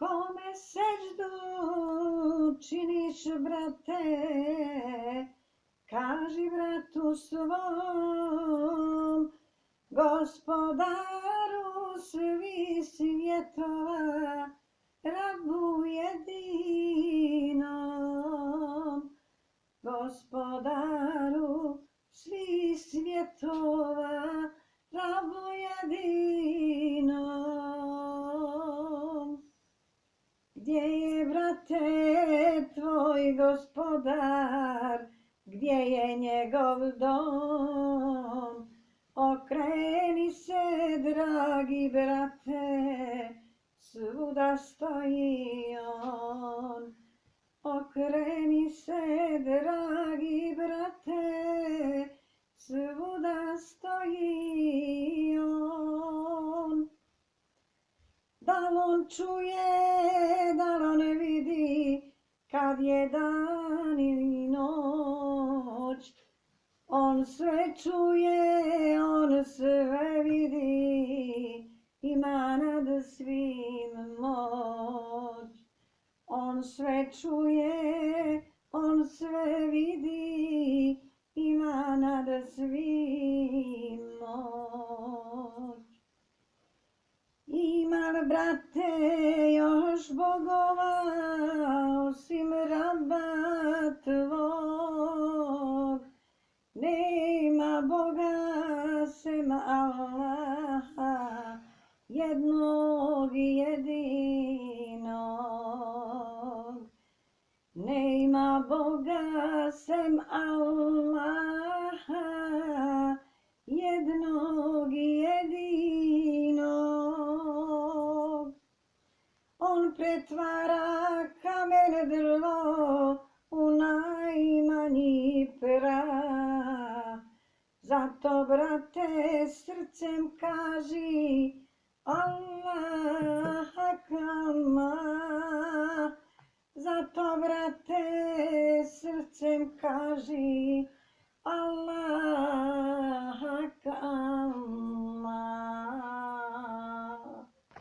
Kome seždu činiš, brate, kaži bratu svom, Gospodaru svih svjetova, rabu jedinom. Gospodaru svih svjetova, rabu jedinom. Gdje je, brate, tvoj gospodar, gdje je njegov dom? Okreni se, dragi brate, svuda stoji on. Okreni se, dragi brate, svuda stoji on. Da li on čuje, da li on vidi, kad je dan ili noć? On sve čuje, on sve vidi, ima nad svim moć. On sve čuje, on sve vidi, ima nad svim moć. Ima li, brate, još bogova osim raba tvog? Nema Boga sem Allaha, jednog i jedinog. Nema Boga sem Allaha, jednog i jedinog. On pretvara kamen drvo u najmanji prah. Zato, brate, srcem kaži Allah Allah. Zato, brate, srcem kaži Allah Allah.